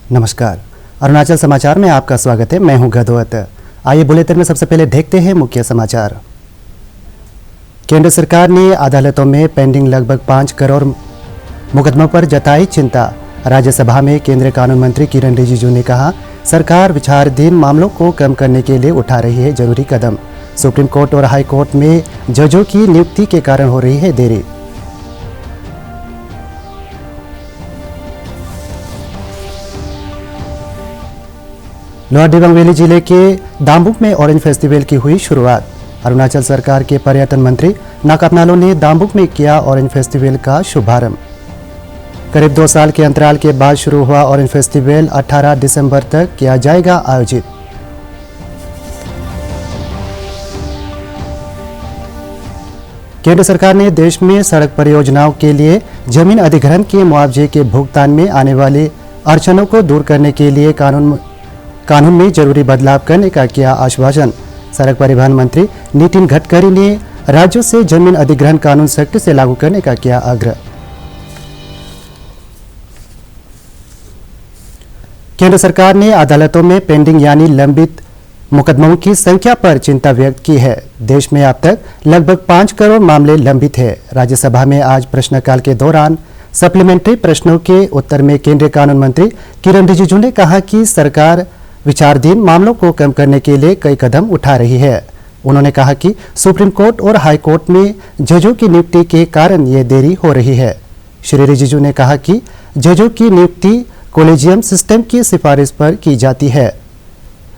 नमस्कार, अरुणाचल समाचार में आपका स्वागत है। मैं हूं गदौत। आइए बुलेटिन में सबसे पहले देखते हैं मुख्य समाचार। केंद्र सरकार ने अदालतों में पेंडिंग लगभग 5 करोड़ मुकदमों पर जताई चिंता। राज्यसभा में केंद्रीय कानून मंत्री किरण रिजिजू ने कहा, सरकार विचाराधीन मामलों को कम करने के लिए उठा रही है जरूरी कदम। सुप्रीम कोर्ट और हाई कोर्ट में जजों की नियुक्ति के कारण हो रही है देरी। लोअर दिबांग वैली जिले के दाम्बुक में ऑरेंज फेस्टिवल की हुई शुरुआत। अरुणाचल सरकार के पर्यटन मंत्री नाकाप नालो ने दाम्बुक में किया ऑरेंज फेस्टिवल का शुभारंभ। करीब 2 साल के अंतराल के बाद शुरू हुआ ऑरेंज फेस्टिवल 18 दिसंबर तक किया जाएगा आयोजित। केंद्र सरकार ने देश में सड़क परियोजनाओं के लिए जमीन अधिग्रहण के मुआवजे के भुगतान में आने वाली अड़चनों को दूर करने के लिए कानून में जरूरी बदलाव करने का किया आश्वासन। सड़क परिवहन मंत्री नितिन गडकरी ने राज्यों से जमीन अधिग्रहण कानून सख्ती से लागू करने का किया आग्रह। केंद्र सरकार ने अदालतों में पेंडिंग यानी लंबित मुकदमों की संख्या पर चिंता व्यक्त की है। देश में अब तक लगभग 5 करोड़ मामले लंबित है। राज्यसभा में आज प्रश्नकाल के दौरान सप्लीमेंट्री प्रश्नों के उत्तर में केंद्रीय कानून मंत्री किरण रिजिजू ने कहा कि सरकार विचाराधीन मामलों को कम करने के लिए कई कदम उठा रही है। उन्होंने कहा कि सुप्रीम कोर्ट और हाई कोर्ट में जजों की नियुक्ति के कारण ये देरी हो रही है। श्री रिजिजू ने कहा कि जजों की नियुक्ति कॉलेजियम सिस्टम की सिफारिश पर की जाती है।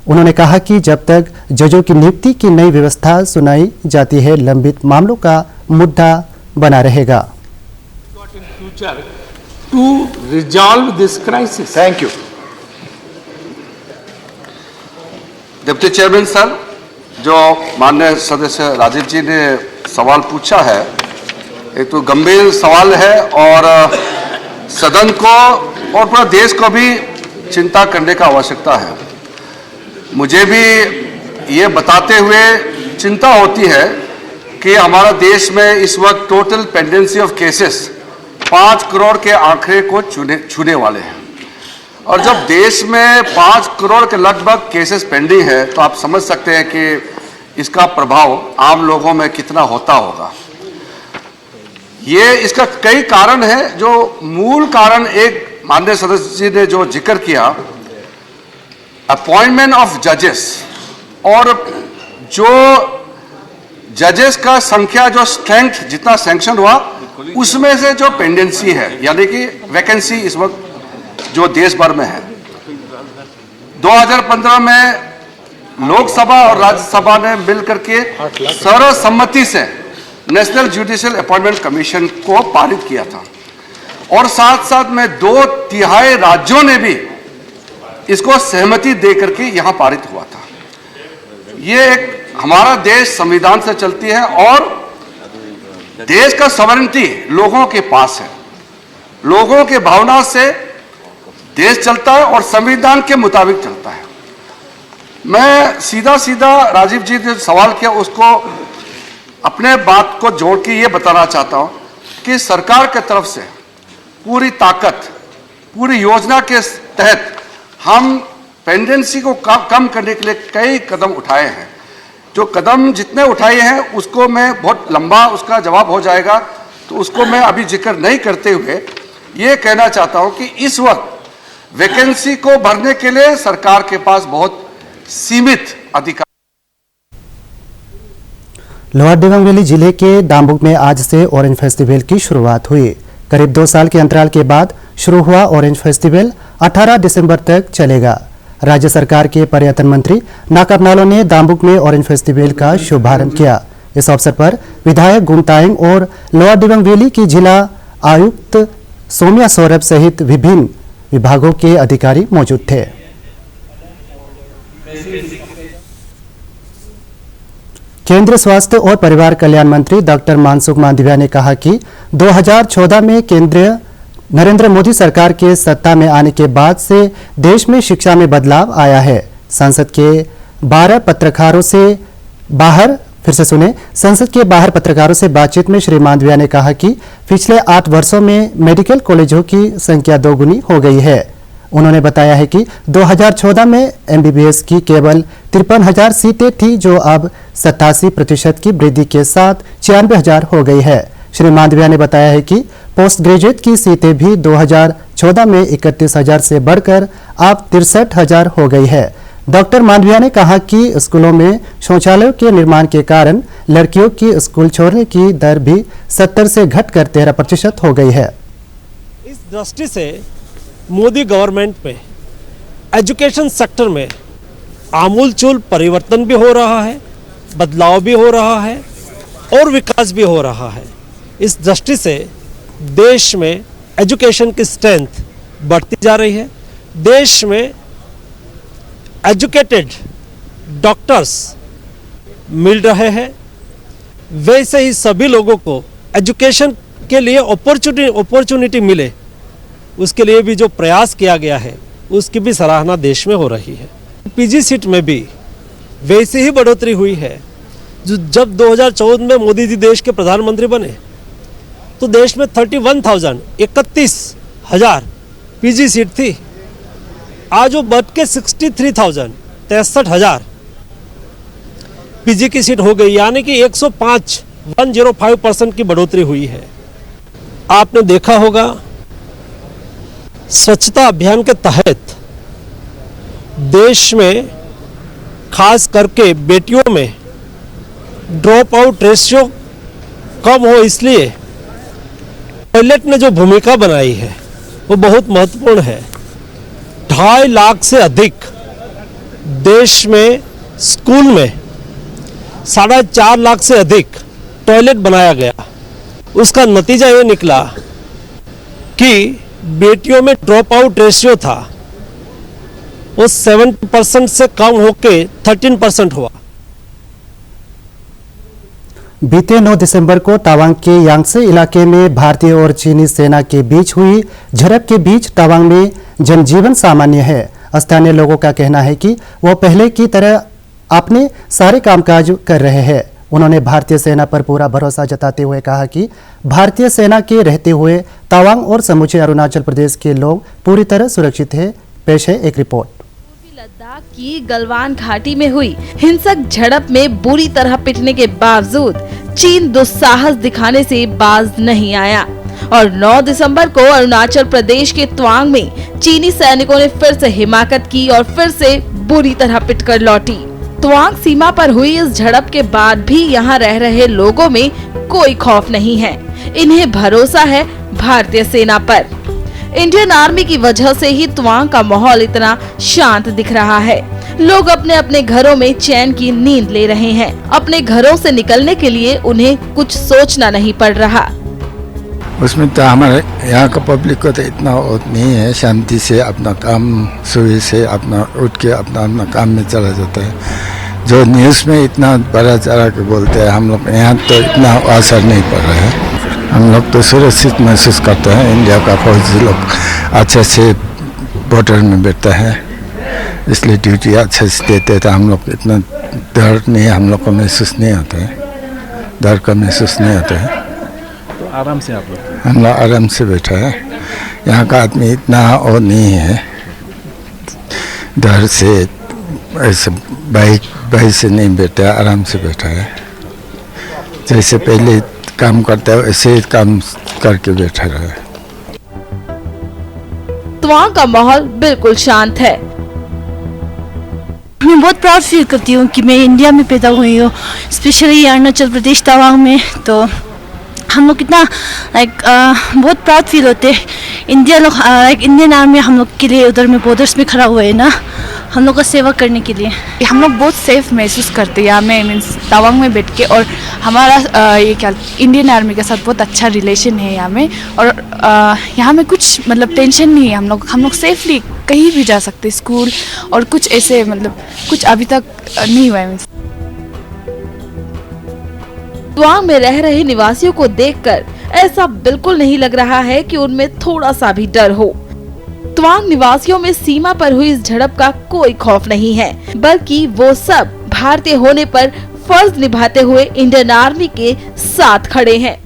उन्होंने कहा कि जब तक जजों की नियुक्ति की नई व्यवस्था सुनाई जाती है, लंबित मामलों का मुद्दा बना रहेगा। डिप्टी चेयरमैन सर, जो माननीय सदस्य राजीव जी ने सवाल पूछा है, एक तो गंभीर सवाल है और सदन को और पूरा देश को भी चिंता करने का आवश्यकता है। मुझे भी ये बताते हुए चिंता होती है कि हमारा देश में इस वक्त total pendency of cases 5 crore के आंकड़े को छूने वाले हैं। और जब देश में 5 करोड़ के लगभग केसेस पेंडिंग है, तो आप समझ सकते हैं कि इसका प्रभाव आम लोगों में कितना होता होगा। ये इसका कई कारण है। जो मूल कारण एक माननीय सदस्य जी ने जो जिक्र किया, अपॉइंटमेंट ऑफ जजेस, और जो जजेस का संख्या जो स्ट्रेंथ जितना सैंक्शन हुआ उसमें से जो पेंडेंसी है यानी कि वैकेंसी इस वक्त जो देश भर में है। 2015 में लोकसभा और राज्यसभा ने मिलकर के सर्वसम्मति से नेशनल जुडिशियल अपॉइंटमेंट कमीशन को पारित किया था, और साथ साथ में 2/3 राज्यों ने भी इसको सहमति देकर के यहां पारित हुआ था। ये एक हमारा देश संविधान से चलती है और देश का सॉवरेनिटी लोगों के पास है। लोगों के भावना से देश चलता है और संविधान के मुताबिक चलता है। मैं सीधा राजीव जी ने सवाल किया उसको अपने बात को जोड़ के ये बताना चाहता हूं कि सरकार की तरफ से पूरी ताकत, पूरी योजना के तहत हम पेंडेंसी को कम करने के लिए कई कदम उठाए हैं। जो कदम जितने उठाए हैं उसको मैं बहुत लंबा उसका जवाब हो जाएगा, तो उसको मैं अभी जिक्र नहीं करते हुए ये कहना चाहता हूं कि इस वक्त वैकेंसी को भरने के लिए सरकार के पास बहुत सीमित अधिकार। लोअर दिबांग वैली जिले के दाम्बुक में आज से ऑरेंज फेस्टिवल की शुरुआत हुई। करीब 2 साल के अंतराल के बाद शुरू हुआ ऑरेंज फेस्टिवल 18 दिसंबर तक चलेगा। राज्य सरकार के पर्यटन मंत्री नाकाप नालो ने दाम्बुक में ऑरेंज फेस्टिवल का शुभारंभ किया। इस अवसर पर विधायक गुमतायंग और लोअर दिबांग वैली की जिला आयुक्त सोम्या सौरभ सहित विभिन्न विभागों के अधिकारी मौजूद थे। केंद्रीय स्वास्थ्य और परिवार कल्याण मंत्री डॉक्टर मनसुख मांडविया ने कहा कि 2014 में केंद्रीय नरेंद्र मोदी सरकार के सत्ता में आने के बाद से देश में शिक्षा में बदलाव आया है। संसद के 12 पत्रकारों से बाहर संसद के बाहर पत्रकारों से बातचीत में श्री मांडविया ने कहा कि पिछले 8 वर्षों में मेडिकल कॉलेजों की संख्या दोगुनी हो गई है। उन्होंने बताया है कि 2014 में MBBS की केवल 53,000 सीटें थी, जो अब 87% की वृद्धि के साथ 96,000 हो गई है। श्री मांडविया ने बताया है कि पोस्ट ग्रेजुएट की सीटें भी 2014 में 31,000 से बढ़कर अब 63,000 हो गई है। डॉक्टर मांडविया ने कहा कि स्कूलों में शौचालयों के निर्माण के कारण लड़कियों की स्कूल छोड़ने की दर भी 70 से घटकर 13% हो गई है। इस दृष्टि से मोदी गवर्नमेंट में एजुकेशन सेक्टर में आमूलचूल परिवर्तन भी हो रहा है, बदलाव भी हो रहा है और विकास भी हो रहा है। इस दृष्टि से देश में एजुकेशन की स्ट्रेंथ बढ़ती जा रही है। देश में एजुकेटेड डॉक्टर्स मिल रहे हैं। वैसे ही सभी लोगों को एजुकेशन के लिए अपॉर्चुनिटी मिले, उसके लिए भी जो प्रयास किया गया है उसकी भी सराहना देश में हो रही है। पीजी सीट में भी वैसे ही बढ़ोतरी हुई है। जब 2014 में मोदी जी देश के प्रधानमंत्री बने तो देश में 31,000 पीजी सीट थी। आज वो बढ़ के 63,000 पीजी की सीट हो गई, यानी कि 105% की बढ़ोतरी हुई है। आपने देखा होगा स्वच्छता अभियान के तहत देश में खास करके बेटियों में ड्रॉप आउट रेशियो कम हो, इसलिए टॉयलेट ने जो भूमिका बनाई है वो बहुत महत्वपूर्ण है। 2.5 लाख से अधिक देश में स्कूल में 4.5 लाख से अधिक टॉयलेट बनाया गया। उसका नतीजा ये निकला कि बेटियों में ड्रॉप आउट रेशियो था वो 7% से कम होके 13% हुआ। बीते 9 दिसंबर को तवांग के यांगसे इलाके में भारतीय और चीनी सेना के बीच हुई झड़प के बीच तवांग में जनजीवन सामान्य है। स्थानीय लोगों का कहना है कि वो पहले की तरह अपने सारे कामकाज कर रहे हैं। उन्होंने भारतीय सेना पर पूरा भरोसा जताते हुए कहा कि भारतीय सेना के रहते हुए तवांग और समूचे अरुणाचल प्रदेश के लोग पूरी तरह सुरक्षित हैं। पेश है एक रिपोर्ट। लद्दाख की गलवान घाटी में हुई हिंसक झड़प में बुरी तरह पिटने के बावजूद चीन दुस्साहस दिखाने से बाज नहीं आया और 9 दिसंबर को अरुणाचल प्रदेश के तवांग में चीनी सैनिकों ने फिर से हिमाकत की और फिर से बुरी तरह पिटकर लौटी। तवांग सीमा पर हुई इस झड़प के बाद भी यहाँ रह रहे लोगों में कोई खौफ नहीं है। इन्हें भरोसा है भारतीय सेना पर। इंडियन आर्मी की वजह से ही तवांग का माहौल इतना शांत दिख रहा है। लोग अपने अपने घरों में चैन की नींद ले रहे हैं। अपने घरों से निकलने के लिए उन्हें कुछ सोचना नहीं पड़ रहा। उसमें तो हमारे यहाँ का पब्लिक को तो इतना नहीं है, शांति से अपना काम सुबह से अपना उठ के अपना काम में चला जाता है। जो न्यूज़ में इतना बड़ा चढ़ा के बोलते हैं, हम लोग यहाँ तो इतना असर नहीं पड़ रहा है। हम लोग तो सुरक्षित महसूस करते हैं। इंडिया का फौजी लोग अच्छे से बॉर्डर में बैठता है, इसलिए ड्यूटी अच्छे से देते हैं। तो हम लोग इतना डर नहीं, हम लोग को महसूस नहीं होता है, डर का महसूस नहीं होता है। तो आराम से आप लोग हम लोग आराम से बैठा है। यहाँ का आदमी इतना और नहीं है, डर से ऐसे बाइक से नहीं बैठा, आराम से बैठा है। जैसे पहले काम करता है वैसे ही काम करके बैठा रहा है। तवांग का माहौल बिल्कुल शांत है। मैं बहुत प्राउड फील करती हूँ कि मैं इंडिया में पैदा हुई हूँ, स्पेशली अरुणाचल प्रदेश तवांग में। तो हम लोग कितना बहुत प्राउड फील होते हैं। इंडियन आर्मी हम लोग के लिए उधर में बॉर्डर्स में खड़ा हुआ है ना, हम लोग का सेवा करने के लिए। हम लोग बहुत सेफ महसूस करते हैं यहाँ में, मीन्स तवांग में बैठ के। और हमारा ये क्या इंडियन आर्मी के साथ बहुत अच्छा रिलेशन है यहाँ में। और यहाँ में कुछ मतलब टेंशन नहीं है। हम लोग सेफली कहीं भी जा सकते, स्कूल और कुछ ऐसे मतलब कुछ अभी तक नहीं हुआ है। तवांग में रह रहे निवासियों को देखकर ऐसा बिल्कुल नहीं लग रहा है कि उनमें थोड़ा सा भी डर हो। तवांग निवासियों में सीमा पर हुई इस झड़प का कोई खौफ नहीं है, बल्कि वो सब भारतीय होने पर फर्ज निभाते हुए इंडियन आर्मी के साथ खड़े हैं।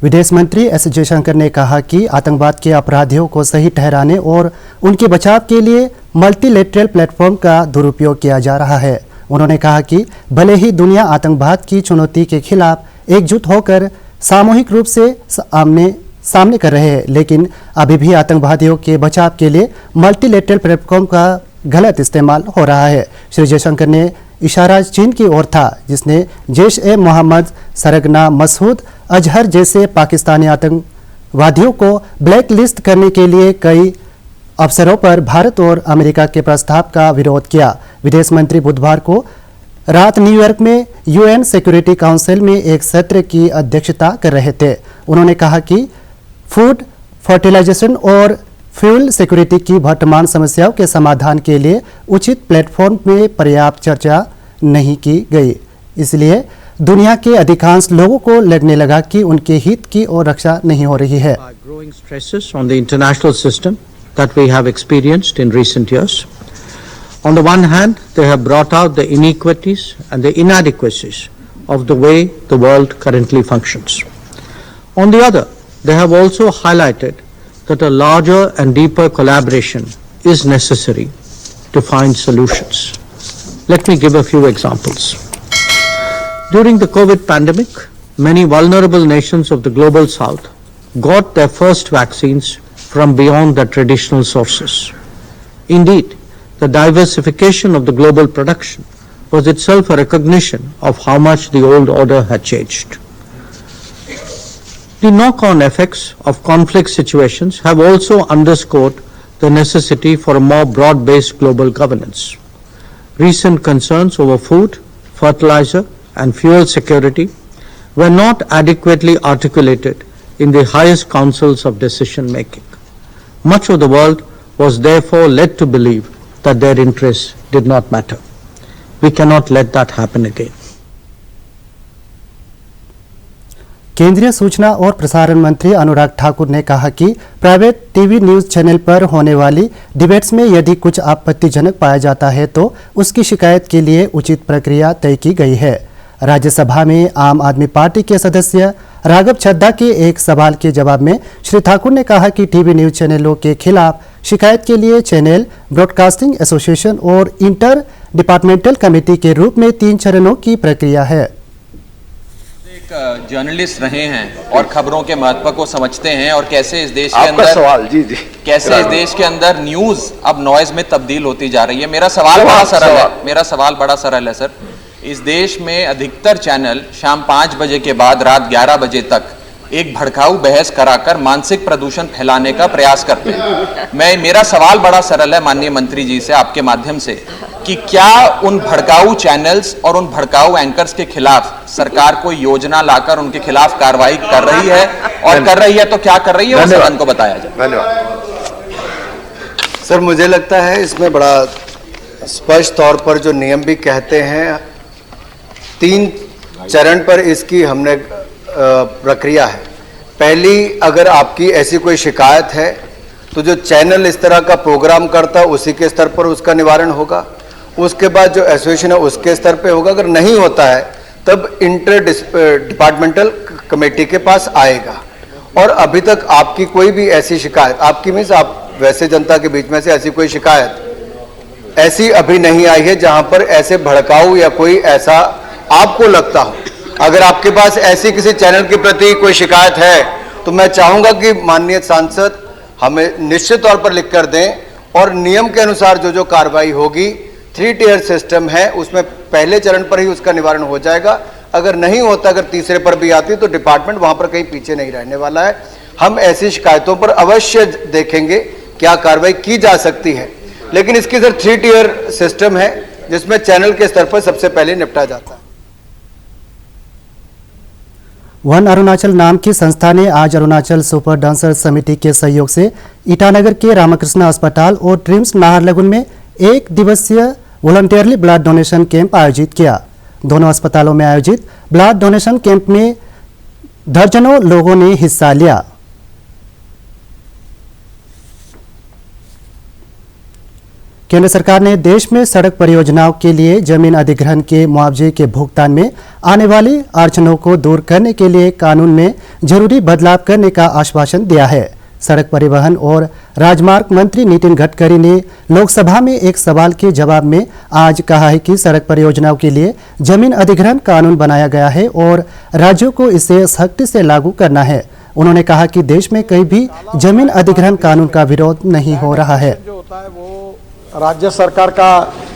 विदेश मंत्री एस जयशंकर ने कहा कि आतंकवाद के अपराधियों को सही ठहराने और उनके बचाव के लिए मल्टीलेटरल प्लेटफॉर्म का दुरुपयोग किया जा रहा है। उन्होंने कहा कि भले ही दुनिया आतंकवाद की चुनौती के खिलाफ एकजुट होकर सामूहिक रूप से सामने कर रहे हैं, लेकिन अभी भी आतंकवादियों के बचाव के लिए मल्टीलेटरल प्लेटफॉर्म का गलत इस्तेमाल हो रहा है। श्री जयशंकर ने इशारा चीन की ओर था, जिसने जैश-ए-मोहम्मद सरगना मसूद अजहर जैसे पाकिस्तानी आतंकवादियों को ब्लैक लिस्ट करने के लिए कई अवसरों पर भारत और अमेरिका के प्रस्ताव का विरोध किया। विदेश मंत्री बुधवार को रात न्यूयॉर्क में यूएन सिक्योरिटी काउंसिल में एक सत्र की अध्यक्षता कर रहे थे। उन्होंने कहा कि फूड, फर्टिलाइजेशन और फ्यूल सिक्योरिटी की वर्तमान समस्याओं के समाधान के लिए उचित प्लेटफॉर्म में पर्याप्त चर्चा नहीं की गई। इसलिए दुनिया के अधिकांश लोगों को लगने लगा कि उनके हित की और रक्षा नहीं हो रही है। Growing stresses on the international system that we have experienced in recent years. On the one hand, they have brought out the inequities and the inadequacies of the way the world currently functions. On the other, they have also highlighted that a larger and deeper collaboration is necessary to find solutions. Let me give a few examples. During the COVID pandemic, many vulnerable nations of the global south got their first vaccines from beyond their traditional sources. Indeed, the diversification of the global production was itself a recognition of how much the old order had changed. The knock-on effects of conflict situations have also underscored the necessity for a more broad-based global governance. Recent concerns over food, fertilizer, and fuel security were not adequately articulated in the highest councils of decision-making. Much of the world was therefore led to believe that their interests did not matter. We cannot let that happen again. केंद्रीय सूचना और प्रसारण मंत्री अनुराग ठाकुर ने कहा कि private TV news channel पर होने वाली डिबेट्स में यदि कुछ आपत्तिजनक पाया जाता है तो उसकी शिकायत के लिए उचित प्रक्रिया तय की गई है। राज्यसभा में आम आदमी पार्टी के सदस्य राघव चड्ढा के एक सवाल के जवाब में श्री ठाकुर ने कहा कि टीवी न्यूज़ चैनलों के खिलाफ शिकायत के लिए चैनल ब्रॉडकास्टिंग एसोसिएशन और इंटर डिपार्टमेंटल कमेटी के रूप में 3 चरणों की प्रक्रिया है। जर्नलिस्ट रहे हैं और खबरों के महत्व को समझते हैं और कैसे इस देश के अंदर सवाल कैसे इस देश के अंदर न्यूज अब नॉइज में तब्दील होती जा रही है। मेरा सवाल बड़ा सरल है सर। इस देश में अधिकतर चैनल शाम 5 बजे के बाद रात 11 बजे तक एक भड़काऊ बहस कराकर मानसिक प्रदूषण फैलाने का प्रयास करते हैं। मेरा सवाल बड़ा सरल है माननीय मंत्री जी से आपके माध्यम से कि क्या उन भड़काऊ चैनल्स और उन भड़काऊ एंकर्स के खिलाफ सरकार कोई योजना लाकर उनके खिलाफ कार्रवाई कर रही है, और कर रही है तो क्या कर रही है, वो सदन को बताया जाए। धन्यवाद सर। मुझे लगता है इसमें बड़ा स्पष्ट तौर पर जो नियम भी कहते हैं 3 चरण पर इसकी हमने प्रक्रिया है। पहली, अगर आपकी ऐसी कोई शिकायत है तो जो चैनल इस तरह का प्रोग्राम करता है उसी के स्तर पर उसका निवारण होगा। उसके बाद जो एसोसिएशन है उसके स्तर पे होगा। अगर नहीं होता है तब इंटर डिपार्टमेंटल कमेटी के पास आएगा। और अभी तक आपकी कोई भी ऐसी शिकायत, आपकी मीन्स आप वैसे जनता के बीच में से ऐसी कोई शिकायत ऐसी अभी नहीं आई है जहां पर ऐसे भड़काऊ या कोई ऐसा आपको लगता हो। अगर आपके पास ऐसी किसी चैनल के प्रति कोई शिकायत है तो मैं चाहूंगा कि माननीय सांसद हमें निश्चित तौर पर लिख कर दें, और नियम के अनुसार जो कार्रवाई होगी 3 टियर सिस्टम है उसमें पहले चरण पर ही उसका निवारण हो जाएगा। अगर नहीं होता, अगर तीसरे पर भी आती तो डिपार्टमेंट वहां पर कहीं पीछे नहीं रहने वाला है। हम ऐसी शिकायतों पर अवश्य देखेंगे क्या कार्रवाई की जा सकती है, लेकिन इसकी सर 3 टियर सिस्टम है जिसमें चैनल के स्तर पर सबसे पहले निपटा जाता है। वन अरुणाचल नाम की संस्था ने आज अरुणाचल सुपर डांसर समिति के सहयोग से ईटानगर के रामकृष्ण अस्पताल और ट्रिम्स नाहरलगुन में 1 दिवसीय वॉलंटियरली ब्लड डोनेशन कैंप आयोजित किया। दोनों अस्पतालों में आयोजित ब्लड डोनेशन कैंप में दर्जनों लोगों ने हिस्सा लिया। केंद्र सरकार ने देश में सड़क परियोजनाओं के लिए जमीन अधिग्रहण के मुआवजे के भुगतान में आने वाली अड़चनों को दूर करने के लिए कानून में जरूरी बदलाव करने का आश्वासन दिया है। सड़क परिवहन और राजमार्ग मंत्री नितिन गडकरी ने लोकसभा में एक सवाल के जवाब में आज कहा है कि सड़क परियोजनाओं के लिए जमीन अधिग्रहण कानून बनाया गया है और राज्यों को इसे सख्ती से लागू करना है। उन्होंने कहा कि देश में कहीं भी जमीन अधिग्रहण कानून का विरोध नहीं हो रहा है। जो होता है वो राज्य सरकार का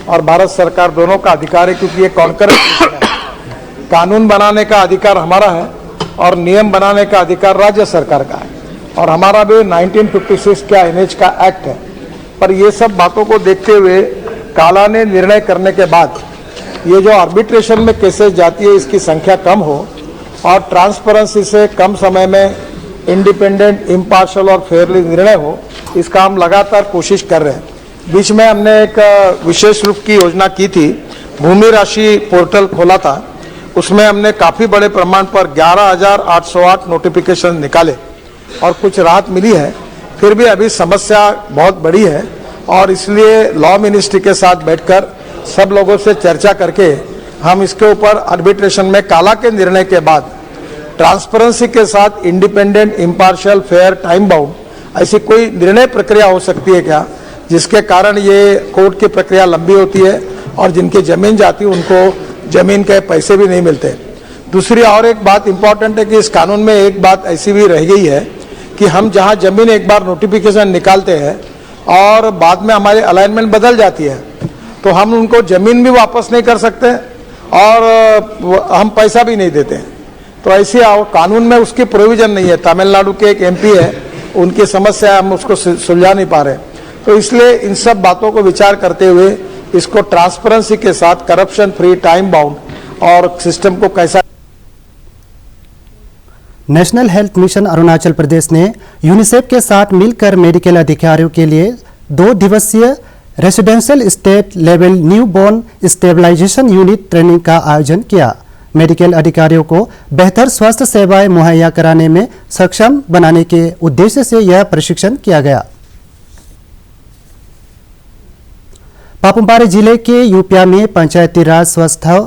और भारत सरकार दोनों का अधिकार है, क्योंकि ये कॉन्करेंट कानून बनाने का अधिकार हमारा है और नियम बनाने का अधिकार राज्य सरकार का है, और हमारा भी 1956 का एनएच का एक्ट है। पर ये सब बातों को देखते हुए काला ने निर्णय करने के बाद ये जो आर्बिट्रेशन में केसेस जाती है इसकी संख्या कम हो और ट्रांसपेरेंसी से कम समय में इंडिपेंडेंट, इम्पार्शियल और फेयरली निर्णय हो, इसका हम लगातार कोशिश कर रहे हैं। बीच में हमने एक विशेष रूप की योजना की थी, भूमि राशि पोर्टल खोला था, उसमें हमने काफ़ी बड़े प्रमाण पर 11,808 नोटिफिकेशन निकाले और कुछ राहत मिली है। फिर भी अभी समस्या बहुत बड़ी है और इसलिए लॉ मिनिस्ट्री के साथ बैठकर सब लोगों से चर्चा करके हम इसके ऊपर आर्बिट्रेशन में काला के निर्णय के बाद ट्रांसपेरेंसी के साथ independent, impartial, fair, time bound ऐसी कोई निर्णय प्रक्रिया हो सकती है क्या, जिसके कारण ये कोर्ट की प्रक्रिया लंबी होती है और जिनकी जमीन जाती है उनको जमीन के पैसे भी नहीं मिलते। दूसरी और एक बात इम्पॉर्टेंट है कि इस कानून में एक बात ऐसी भी रह गई है कि हम जहां जमीन एक बार नोटिफिकेशन निकालते हैं और बाद में हमारी अलाइनमेंट बदल जाती है तो हम उनको जमीन भी वापस नहीं कर सकते और हम पैसा भी नहीं देते। तो ऐसे कानून में उसकी प्रोविजन नहीं है। तमिलनाडु के एक एमपी है, उनकी समस्या हम उसको सुलझा नहीं पा रहे, तो इसलिए इन सब बातों को विचार करते हुए इसको ट्रांसपेरेंसी के साथ करप्शन फ्री, टाइम बाउंड और सिस्टम को कैसा। National health mission Arunachal Pradesh ने यूनिसेफ के साथ मिलकर मेडिकल अधिकारियों के लिए 2 दिवसीय residential state level newborn stabilisation unit training का आयोजन किया। मेडिकल अधिकारियों को बेहतर स्वास्थ्य सेवाएं मुहैया कराने में सक्षम बनाने के उद्देश्य से यह प्रशिक्षण किया गया। पापुमपारे जिले के यूपिया में पंचायती राज संस्था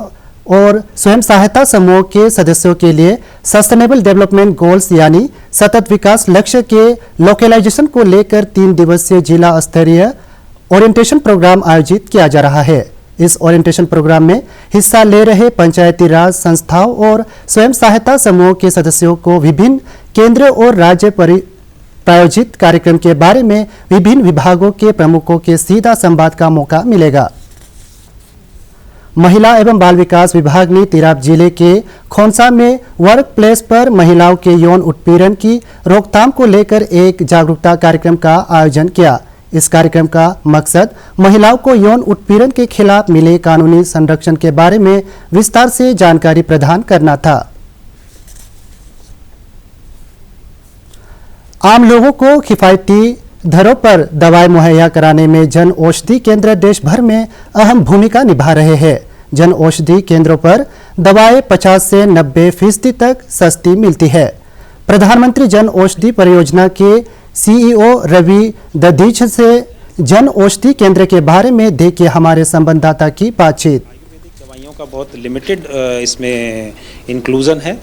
और स्वयं सहायता समूह के सदस्यों के लिए सस्टेनेबल डेवलपमेंट गोल्स यानी सतत विकास लक्ष्य के लोकलाइजेशन को लेकर 3 दिवसीय जिला स्तरीय ओरिएंटेशन प्रोग्राम आयोजित किया जा रहा है। इस ओरिएंटेशन प्रोग्राम में हिस्सा ले रहे पंचायती राज संस्थाओं और स्वयं सहायता समूहों के सदस्यों को विभिन्न केंद्र और राज्य प्रायोजित कार्यक्रम के बारे में विभिन्न विभागों के प्रमुखों के सीधा संवाद का मौका मिलेगा। महिला एवं बाल विकास विभाग ने तिराप जिले के खोंसा में वर्क प्लेस पर महिलाओं के यौन उत्पीड़न की रोकथाम को लेकर एक जागरूकता कार्यक्रम का आयोजन किया। इस कार्यक्रम का मकसद महिलाओं को यौन उत्पीड़न के खिलाफ मिले कानूनी संरक्षण के बारे में विस्तार से जानकारी प्रदान करना था। आम लोगों को किफायती दरों पर दवाएं मुहैया कराने में जन औषधि केंद्र देश भर में अहम भूमिका निभा रहे हैं। जन औषधि केंद्रों पर दवाएं 50 से 90% तक सस्ती मिलती है। प्रधानमंत्री जन औषधि परियोजना के सीईओ रवि दधीच से जन औषधि केंद्र के बारे में देखिए हमारे संवाददाता की बातचीत। आयुर्वेदिक दवाइयों का बहुत लिमिटेड इसमें इंक्लूजन है।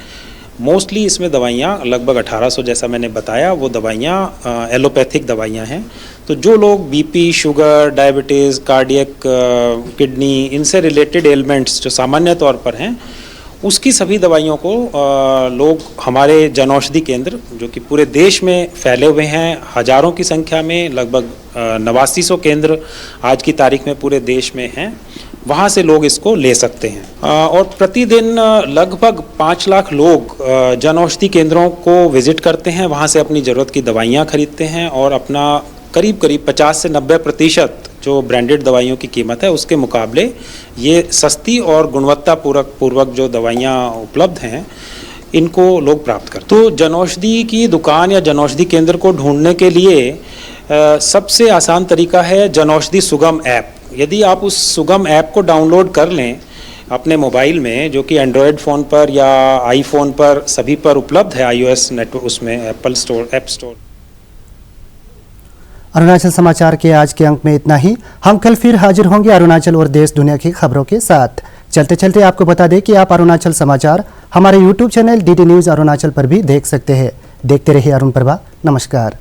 मोस्टली इसमें दवाइयाँ लगभग 1800 जैसा मैंने बताया वो दवाइयाँ एलोपैथिक दवाइयाँ हैं। तो जो लोग BP, sugar, diabetes, cardiac, kidney, इनसे रिलेटेड एलिमेंट्स जो सामान्य तौर पर हैं उसकी सभी दवाइयों को लोग हमारे जनऔषधि केंद्र जो कि पूरे देश में फैले हुए हैं, हज़ारों की संख्या में, लगभग 8900 केंद्र आज की तारीख में पूरे देश में हैं, वहाँ से लोग इसको ले सकते हैं। और प्रतिदिन लगभग 5 लाख लोग जनऔषधि केंद्रों को विजिट करते हैं, वहाँ से अपनी ज़रूरत की दवाइयाँ खरीदते हैं और अपना करीब 50 से 90% जो ब्रांडेड दवाइयों की कीमत है उसके मुकाबले ये सस्ती और गुणवत्ता पूर्वक जो दवाइयाँ उपलब्ध हैं इनको लोग प्राप्त करते हैं। तो जनऔषधि की दुकान या जनऔषधि केंद्र को ढूंढने के लिए सबसे आसान तरीका है जनऔषधि सुगम ऐप। यदि आप उस सुगम ऐप को डाउनलोड कर लें अपने मोबाइल में, जो कि एंड्रॉयड फ़ोन पर या आईफोन पर सभी पर उपलब्ध है, iOS नेटवर्क उसमें Apple store, app store. Arunachal समाचार के आज के अंक में इतना ही। हम कल फिर हाजिर होंगे अरुणाचल और देश दुनिया की खबरों के साथ। चलते चलते आपको बता दें कि आप अरुणाचल समाचार हमारे YouTube channel DD news Arunachal पर भी देख सकते हैं। देखते रहिए अरुण प्रभा। नमस्कार।